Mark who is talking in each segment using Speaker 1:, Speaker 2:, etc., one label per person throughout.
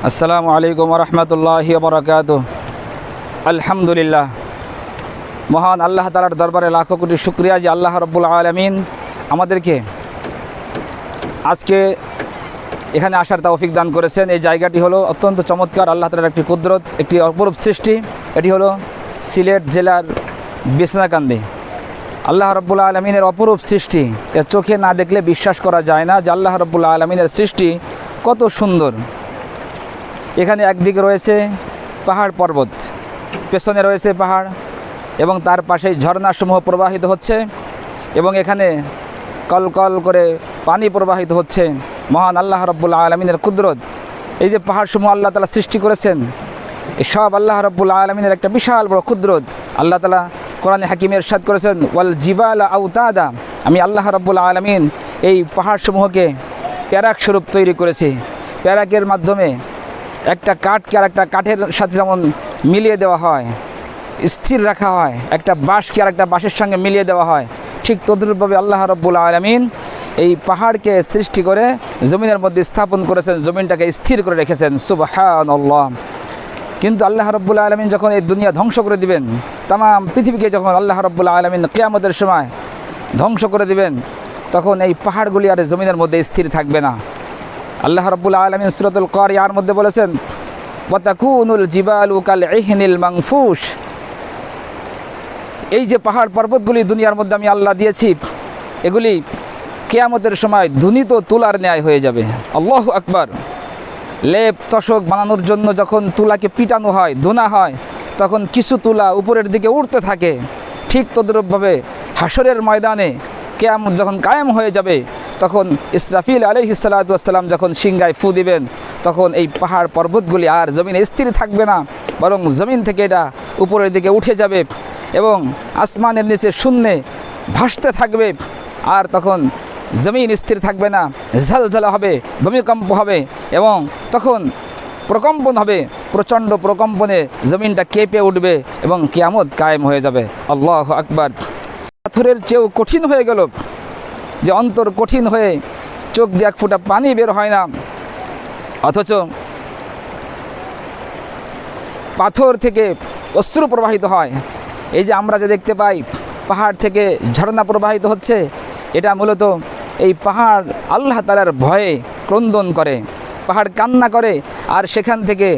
Speaker 1: আসসালামু আলাইকুম রহমতুল্লাহি বরকাতুহ। আলহামদুলিল্লাহ, মহান আল্লাহ তাআলার দরবারে লাখো কোটি শুকরিয়া যে আল্লাহ রাব্বুল আলামিন আমাদেরকে আজকে এখানে আসার তৌফিক দান করেছেন। এই জায়গাটি হলো অত্যন্ত চমৎকার, আল্লাহ তাআলার একটি কুদরত, একটি অপরূপ সৃষ্টি। এটি হলো সিলেট জেলার বিছনাকান্দি। আল্লাহ রাব্বুল আলামিনের অপরূপ সৃষ্টি, এর চোখে না দেখলে বিশ্বাস করা যায় না যে আল্লাহ রাব্বুল আলামিনের সৃষ্টি কত সুন্দর। এখানে একদিকে রয়েছে পাহাড় পর্বত, পেছনে রয়েছে পাহাড় এবং তার পাশেই ঝর্ণাসমূহ প্রবাহিত হচ্ছে এবং এখানে কলকল করে পানি প্রবাহিত হচ্ছে। মহান আল্লাহ রাব্বুল আলামিনের কুদরত। এই যে পাহাড়সমূহ আল্লাহ তাআলা সৃষ্টি করেছেন, এই সব আল্লাহ রাব্বুল আলামিনের একটা বিশাল বড় কুদরত। আল্লাহ তাআলা কোরআনে হাকিমে ইরশাদ করেছেন, ওয়াল জিবালা আওতাদা, আমি আল্লাহ রাব্বুল আলামিন এই পাহাড়সমূহকে প্যারাক স্বরূপ তৈরি করেছি। প্যারাকের মাধ্যমে একটা কাঠকে আর একটা কাঠের সাথে যেমন মিলিয়ে দেওয়া হয়, স্থির রাখা হয়, একটা বাঁশকে আর একটা বাঁশের সঙ্গে মিলিয়ে দেওয়া হয়, ঠিক তদ্রূপভাবে আল্লাহ রাব্বুল আলামিন এই পাহাড়কে সৃষ্টি করে জমিনের মধ্যে স্থাপন করেছেন, জমিনটাকে স্থির করে রেখেছেন। সুবহানাল্লাহ। কিন্তু আল্লাহ রাব্বুল আলামিন যখন এই দুনিয়া ধ্বংস করে দিবেন, তাম পৃথিবীকে যখন আল্লাহ রাব্বুল আলামিন কিয়ামতের সময় ধ্বংস করে দিবেন, তখন এই পাহাড়গুলি আর জমিনের মধ্যে স্থির থাকবে না। আল্লাহ রাব্বুল আলামিন সূরাতুল কারিয়ার মধ্যে বলেছেন, ওয়া তাকুনুল জিবালু কাল ইহনিল মানফুশ, এই যে পাহাড় পর্বতগুলি দুনিয়ার মধ্যে আমি আল্লাহ দিয়েছি, এগুলি কিয়ামতের সময় ধুনিত তুলার ন্যায় হয়ে যাবে। আল্লাহু আকবার। লেপ তশক বানানোর জন্য যখন তুলাকে পিটানো হয়, ধুনা হয়, তখন কিছু তুলা উপরের দিকে উঠতে থাকে। ঠিক তদ্রূপভাবে হাসরের ময়দানে কিয়ামত যখন কায়েম হয়ে যাবে, তখন ইসরাফিল আলাইহিস সালাতু ওয়াস সালাম যখন সিংহায় ফু দিবেন, তখন এই পাহাড় পর্বতগুলি আর জমিনে স্থির থাকবে না, বরং জমিন থেকে এটা উপরের দিকে উঠে যাবে এবং আসমানের নিচে শূন্যে ভাসতে থাকবে। আর তখন জমিন স্থির থাকবে না, ঝলঝলা হবে, ভূমিকম্প হবে এবং তখন প্রকম্পন হবে। প্রচণ্ড প্রকম্পনে জমিনটা কেঁপে উঠবে এবং কিয়ামত কায়েম হয়ে যাবে। আল্লাহু আকবার। পাথরের চেয়েও কঠিন হয়ে গেল, যে অন্তর কঠিন হয়ে চোখ দিয়ে এক ফোঁটা পানি বের হয় না, অথচ পাথর থেকে অশ্রু প্রবাহিত হয়। এই যে আমরা যে দেখতে পাই পাহাড় থেকে ঝর্ণা প্রবাহিত হচ্ছে, এটা মূলত এই পাহাড় আল্লাহ তাআলার ভয়ে ক্রন্দন করে, পাহাড় কান্না করে, আর সেখান থেকে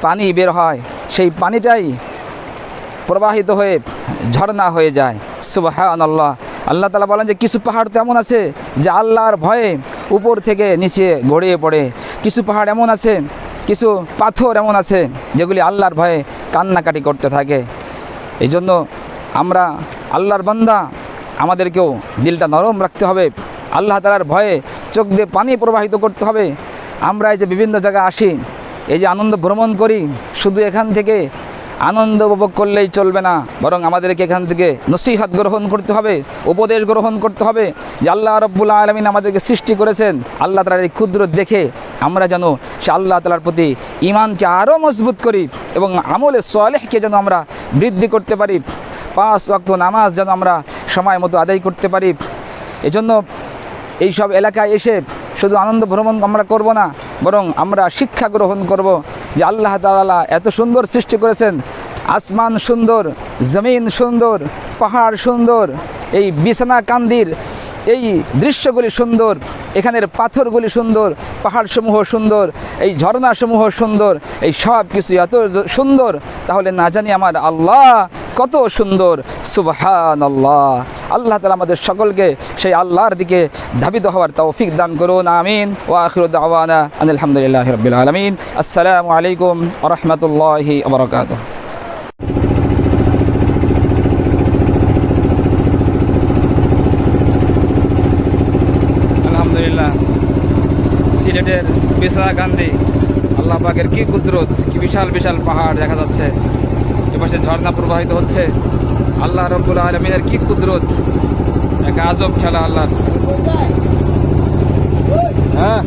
Speaker 1: পানি বের হয়। সেই পানিটাই প্রবাহিত হয়ে ঝর্ণা হয়ে যায়। সুবহানাল্লাহ। আল্লাহ তাআলা বলেন যে কিছু পাহাড় তো এমন আছে যে আল্লাহর ভয়ে উপর থেকে নিচে গড়িয়ে পড়ে, কিছু পাহাড় এমন আছে, কিছু পাথর এমন আছে যেগুলি আল্লাহর ভয়ে কান্নাকাটি করতে থাকে। এই জন্য আমরা আল্লাহর বান্দা, আমাদেরকেও দিলটা নরম রাখতে হবে, আল্লাহ তাআলার ভয়ে চোখ দিয়ে পানি প্রবাহিত করতে হবে। আমরা এই যে বিভিন্ন জায়গায় আসি, এই যে আনন্দ ভ্রমণ করি, শুধু এখান থেকে আনন্দ উপভোগ করলেই চলবে না, বরং আমাদেরকে এখান থেকে নসিহত গ্রহণ করতে হবে, উপদেশ গ্রহণ করতে হবে যে আল্লাহ রাব্বুল আলামিন আমাদেরকে সৃষ্টি করেছেন। আল্লাহ তাআলার এই কুদরত দেখে আমরা যেন সে আল্লাহ তাআলার প্রতি ঈমানকে আরও মজবুত করি এবং আমলে সালেহকে যেন আমরা বৃদ্ধি করতে পারি, 5 ওয়াক্ত নামাজ যেন আমরা সময় মতো আদায় করতে পারি। এজন্য এই সব এলাকায় এসে শুধু আনন্দ ভ্রমণ আমরা করব না, বরং আমরা শিক্ষা গ্রহণ করব যে আল্লাহ তাআলা এত সুন্দর সৃষ্টি করেছেন, আসমান সুন্দর, জমিন সুন্দর, পাহাড় সুন্দর, এই বিছনাকান্দির এই দৃশ্যগুলি সুন্দর, এখানের পাথরগুলি সুন্দর, পাহাড়সমূহ সুন্দর, এই ঝর্ণাসমূহ সুন্দর, এই সব কিছু এত সুন্দর, তাহলে না জানি আমার আল্লাহ কত সুন্দর। সুবহানাল্লাহ। আল্লাহ তাআলা আমাদের সকলকে সেই আল্লাহর দিকে ধাবিত হওয়ার তৌফিক দান করুন। আমিন। ওয়া আখিরু দাওয়ানা আনিল হামদুলিল্লাহি রাব্বিল আলামিন। আসসালামু আলাইকুম ওয়া রাহমাতুল্লাহি ওয়া বারাকাতুহু। আলহামদুলিল্লাহ, সিলেটের বিছনাকান্দি, আল্লাহ পাকের কি কুদরত, কি বিশাল বিশাল পাহাড় দেখা যাচ্ছে, এপাশে ঝর্ণা প্রবাহিত হচ্ছে। আল্লাহ রাব্বুল আলামিনের কি কুদরত, এক আজব খেলা আল্লাহর। হ্যাঁ।